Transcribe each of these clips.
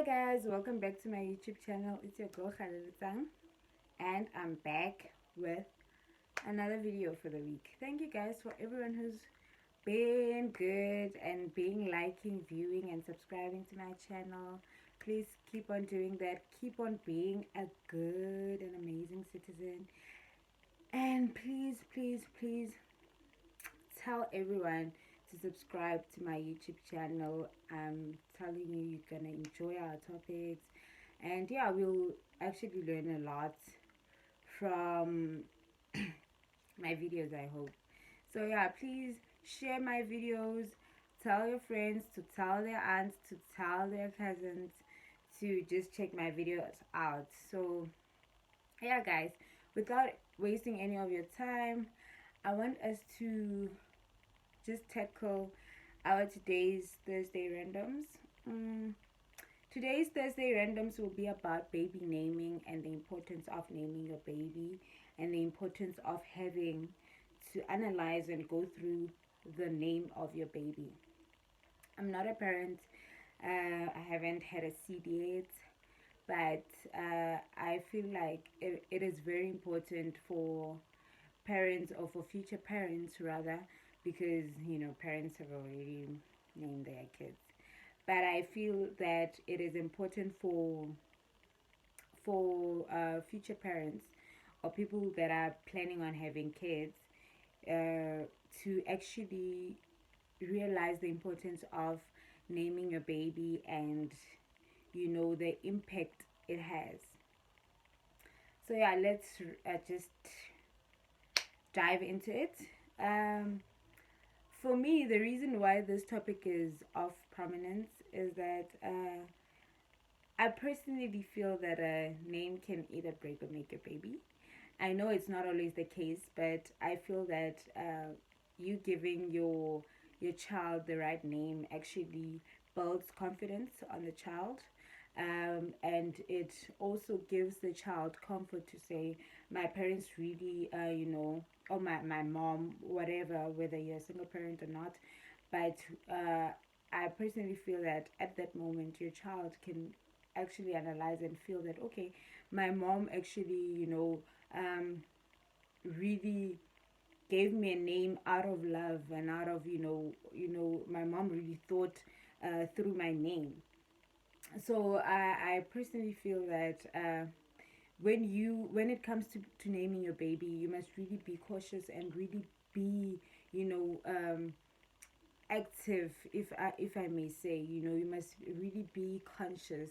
Guys, welcome back to my YouTube channel. It's your girl Khalilitang, and I'm back with another video for the week. Thank you guys for everyone who's been good and being liking, viewing, and subscribing to my channel. Please keep on doing that. Keep on being a good and amazing citizen. And please tell everyone to subscribe to my YouTube channel. I'm telling you, you're gonna enjoy our topics, and yeah, we'll actually learn a lot from my videos, I hope. So yeah, please share my videos, tell your friends to tell their aunts, to tell their cousins to just check my videos out. So yeah guys, without wasting any of your time, I want us to just tackle our today's Thursday randoms. Today's Thursday randoms will be about baby naming and the importance of naming your baby and the importance of having to analyze and go through the name of your baby. I'm not a parent, I haven't had a seed yet, but I feel like it is very important for parents, or for future parents rather, because parents have already named their kids, but I feel that it is important for future parents or people that are planning on having kids to actually realize the importance of naming your baby, and the impact it has. So yeah, let's just dive into it. For me, the reason why this topic is of prominence is that I personally feel that a name can either break or make a baby. I know it's not always the case, but I feel that you giving your child the right name actually builds confidence on the child, and it also gives the child comfort to say, my parents really, or my mom, whatever, whether you're a single parent or not. But I personally feel that at that moment, your child can actually analyze and feel that, okay, my mom actually, really gave me a name out of love, and out of my mom really thought through my name. So I personally feel that when it comes to naming your baby, you must really be cautious and really be active, if I may say. You must really be conscious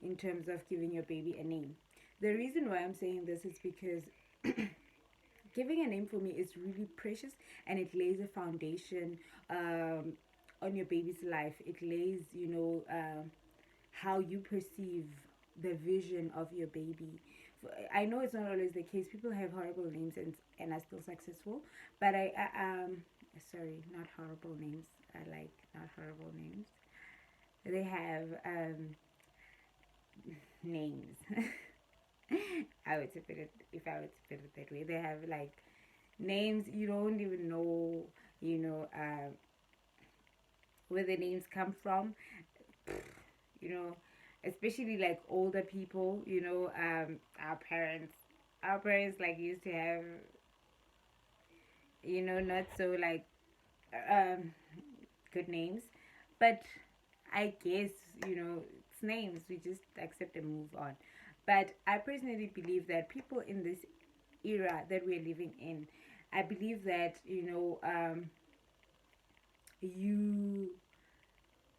in terms of giving your baby a name. The reason why I'm saying this is because giving a name for me is really precious, and it lays a foundation on your baby's life. It lays how you perceive the vision of your baby. I know it's not always the case. People have horrible names and are still successful, but sorry, not horrible names. I like not horrible names. They have names. I would put it if I would put it that way. They have like names you don't even know, where the names come from. You know, especially like older people. Our parents like used to have, not so like um good names, but I guess it's names, we just accept and move on. But I personally believe that people in this era that we're living in, I believe that you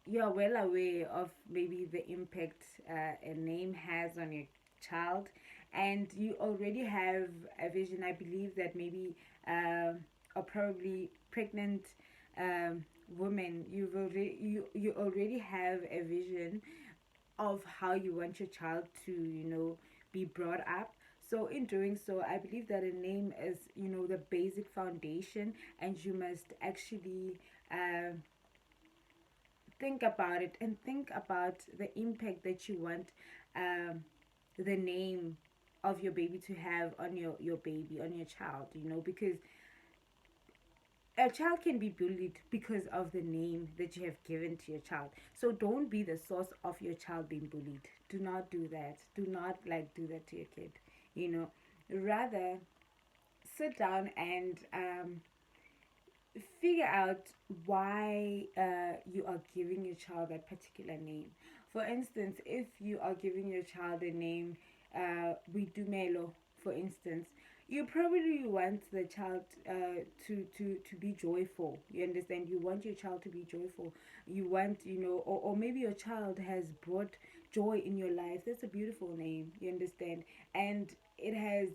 you're well aware of maybe the impact a name has on your child, and you already have a vision. I believe that maybe or probably pregnant women, you already have a vision of how you want your child to be brought up. So in doing so, I believe that a name is the basic foundation, and you must actually think about it, and think about the impact that you want the name of your baby to have on your baby, on your child, because a child can be bullied because of the name that you have given to your child. So don't be the source of your child being bullied. Do not do that. Do not like do that to your kid. You know, rather sit down and figure out why you are giving your child that particular name. For instance, if you are giving your child a name, Bidumelo, for instance, you probably want the child to be joyful. You understand? You want your child to be joyful. You want, or maybe your child has brought joy in your life. That's a beautiful name. You understand? And it has,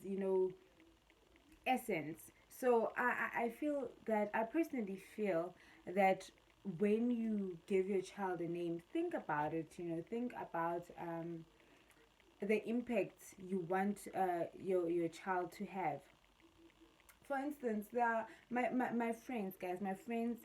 essence. So I feel that I personally feel that when you give your child a name, think about it. Think about the impact you want your child to have. For instance, my friends, guys, my friends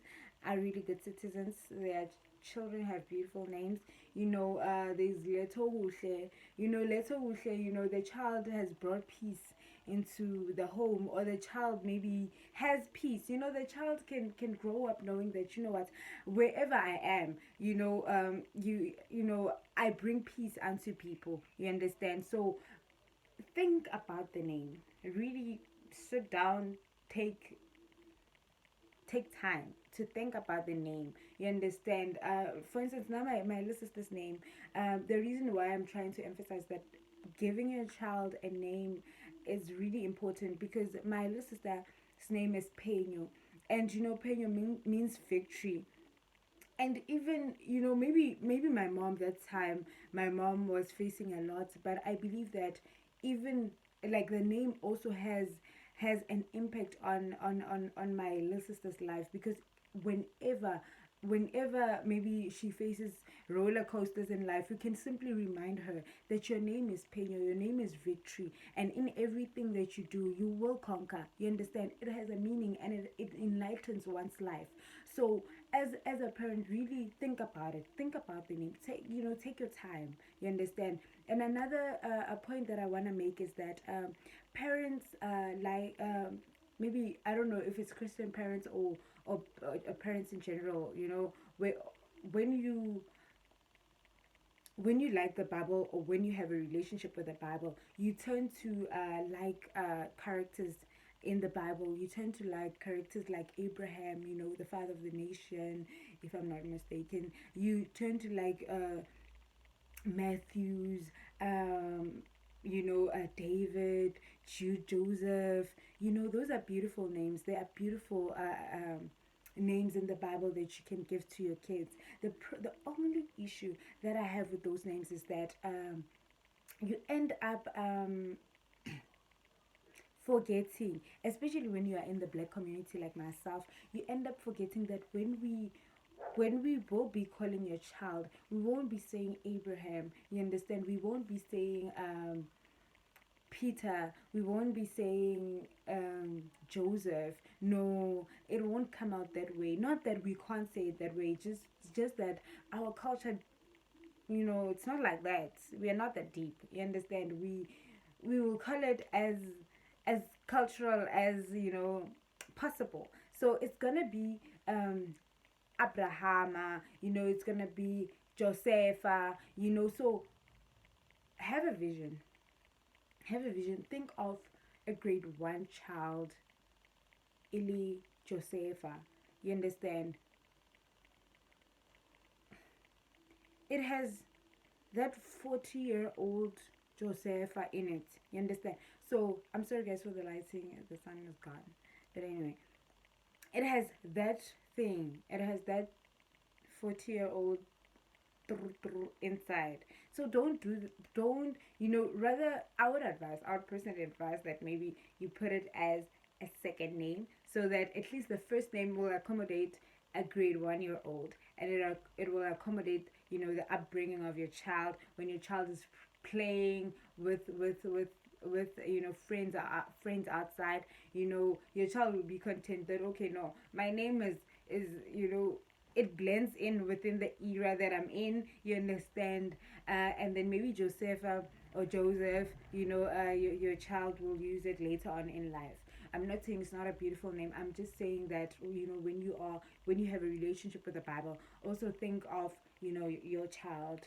are really good citizens. Their children have beautiful names. There's Leto Wushe. Leto Wushe, the child has brought peace into the home, or the child maybe has peace. The child can grow up knowing that, what, wherever I am, I bring peace unto people. You understand? So think about the name. Really sit down, take time to think about the name. You understand? For instance, now my little sister's name, the reason why I'm trying to emphasize that giving your child a name is really important, because my little sister's name is Peño, and Peño means victory. And even, maybe my mom, that time my mom was facing a lot, but I believe that even like the name also has an impact on my little sister's life, because whenever maybe she faces roller coasters in life, you can simply remind her that your name is Peño, your name is victory, and in everything that you do, you will conquer. You understand? It has a meaning, and it enlightens one's life. So as a parent, really think about it. Think about the name. Take your time. You understand? And another a point that I want to make is that parents maybe, I don't know if it's Christian parents or parents in general, where when you when you like the Bible, or when you have a relationship with the Bible, you tend to like characters in the Bible. You tend to like characters like Abraham, the father of the nation, if I'm not mistaken. You tend to like Matthews, David, Jude, Joseph. Those are beautiful names. They are beautiful names in the Bible that you can give to your kids. The only issue that I have with those names is that you end up forgetting, especially when you are in the black community like myself, you end up forgetting that when we will be calling your child, we won't be saying Abraham. You understand? We won't be saying Peter. We won't be saying Joseph. No, it won't come out that way. Not that we can't say it that way. Just that our culture, it's not like that. We are not that deep. You understand? We will call it as cultural as possible. So it's gonna be Abrahama, it's gonna be Josepha, so have a vision. Have a vision. Think of a grade one child, Ili Josepha. You understand? It has that 40-year-old Josepha in it. You understand? So I'm sorry guys for the lighting, the sun is gone. But anyway, it has that thing. It has that 40-year-old inside. So don't rather, I would personally advise that maybe you put it as a second name, so that at least the first name will accommodate a grade 1 year old, and it will accommodate the upbringing of your child. When your child is playing with friends outside, your child will be content that, okay, no, my name is it blends in within the era that I'm in. You understand? And then maybe Josepha or Joseph, your child will use it later on in life. I'm not saying it's not a beautiful name. I'm just saying that, you know, when you have a relationship with the Bible, also think of, you know, your child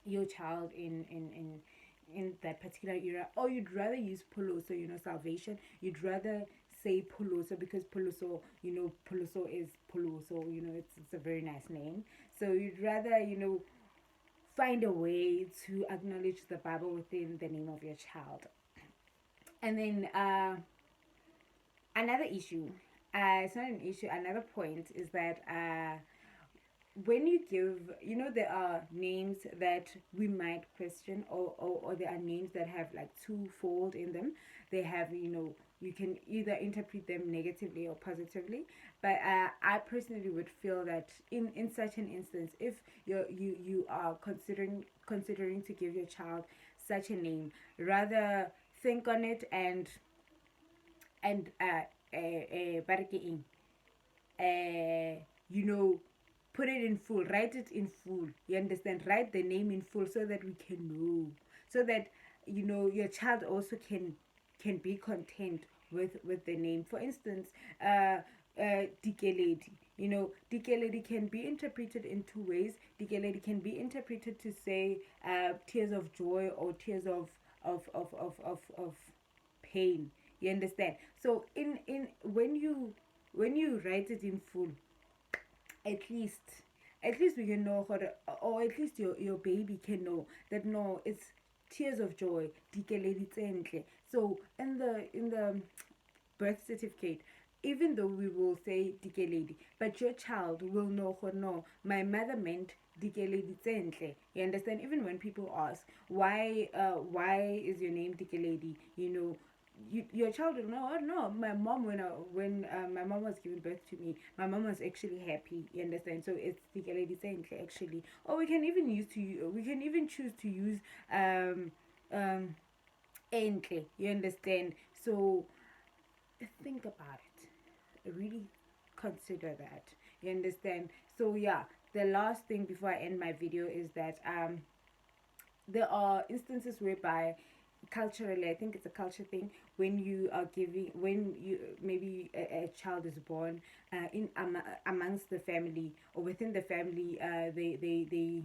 in that particular era. Or you'd rather use Poloso, you know, salvation. You'd rather say Poloso because Poloso, you know, Poloso is Poloso, you know, it's a very nice name. So you'd rather, you know, find a way to acknowledge the Bible within the name of your child. And then another issue, it's not an issue, another point is that when you give, you know, there are names that we might question, or there are names that have like twofold in them. They have, you know, you can either interpret them negatively or positively. But I personally would feel that in such an instance, if you are considering to give your child such a name, rather think on it and you know, put it in full, write it in full, you understand, write the name in full so that we can know, so that, you know, your child also can be content with the name. For instance, Dikeledi, you know, Dikeledi can be interpreted in two ways. Dikeledi can be interpreted to say tears of joy or tears of pain, you understand. So in when you write it in full, at least we can know how to, or at least your baby can know that no, it's tears of joy, Dikeledi tsentle. So in the birth certificate, even though we will say Dikeledi, but your child will know, oh no, my mother meant Dikeledi tsentle, you understand. Even when people ask why is your name Dikeledi, you know, your child will know, oh no, my mom, when my mom was giving birth to me, my mom was actually happy, you understand. So it's Dikeledi tsentle actually. Or we can even choose to use um entle, you understand. So think about it, really consider that, you understand. So yeah, the last thing before I end my video is that there are instances whereby culturally, I think it's a culture thing, when you are giving, when you, maybe a child is born amongst the family or within the family, they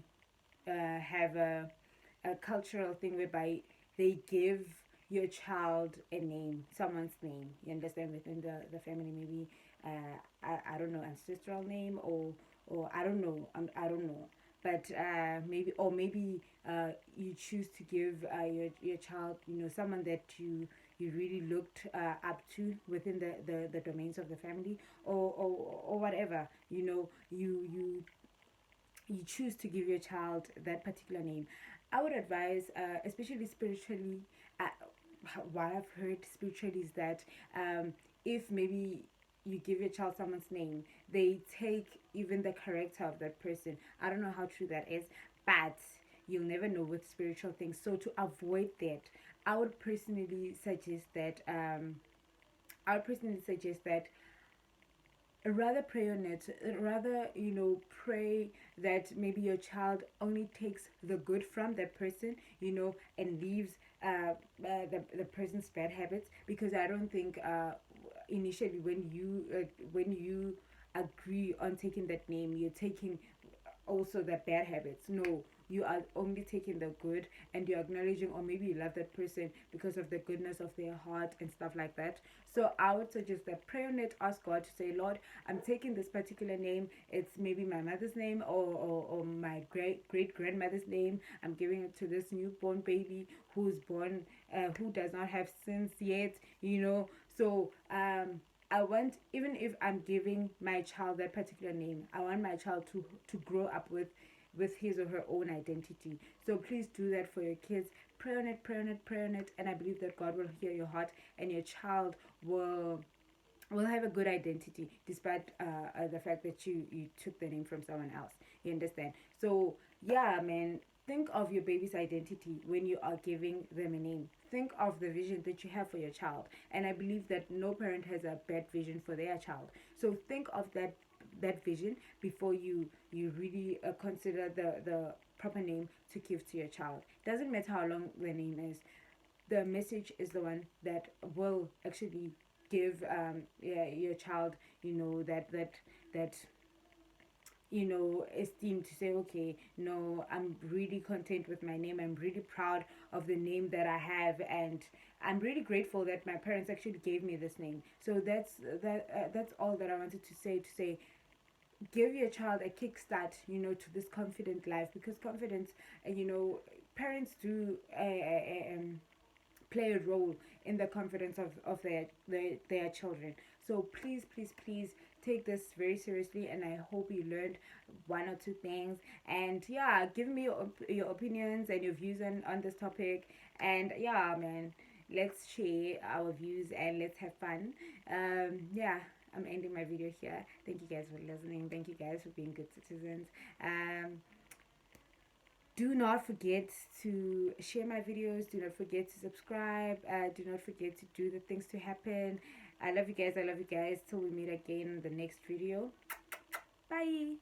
have a cultural thing whereby they give your child a name, someone's name, you understand, within the family, maybe I don't know, ancestral name, or I don't know, I don't know. But maybe, or maybe you choose to give your child, you know, someone that you really looked up to within the domains of the family, or whatever, you know, you choose to give your child that particular name. I would advise, especially spiritually, uh, what I've heard spiritually is that if maybe you give your child someone's name, they take even the character of that person. I don't know how true that is, but you'll never know with spiritual things. So to avoid that, I would personally suggest that I would personally suggest that rather pray on it, rather, you know, pray that maybe your child only takes the good from that person, you know, and leaves the person's bad habits. Because I don't think initially when you agree on taking that name, you're taking also the bad habits. No, you are only taking the good, and you're acknowledging, or maybe you love that person because of the goodness of their heart and stuff like that. So I would suggest that pray on it, ask God to say, Lord, I'm taking this particular name, it's maybe my mother's name, or my great grandmother's name. I'm giving it to this newborn baby who's born, who does not have sins yet, you know. So I want, even if I'm giving my child that particular name, I want my child to grow up with his or her own identity. So please do that for your kids. Pray on it, pray on it, pray on it, and I believe that God will hear your heart, and your child will have a good identity, despite the fact that you took the name from someone else, you understand. So yeah, man, think of your baby's identity when you are giving them a name. Think of the vision that you have for your child, and I believe that no parent has a bad vision for their child. So think of that vision before you really consider the proper name to give to your child. Doesn't matter how long the name is, the message is the one that will actually give yeah, your child, you know, that esteem to say, okay, no, I'm really content with my name. I'm really proud of the name that I have, and I'm really grateful that my parents actually gave me this name. So that's all that I wanted to say. To say, give your child a kickstart, to this confident life, because confidence, parents do play a role in the confidence of their children. So please, please, please take this very seriously, and I hope you learned one or two things. And yeah, give me your opinions and your views on this topic. And yeah, man, let's share our views and let's have fun. Yeah, I'm ending my video here. Thank you guys for listening. Thank you guys for being good citizens. Do not forget to share my videos. Do not forget to subscribe. Do not forget to do the things to happen. I love you guys. I love you guys. Till we meet again in the next video. Bye.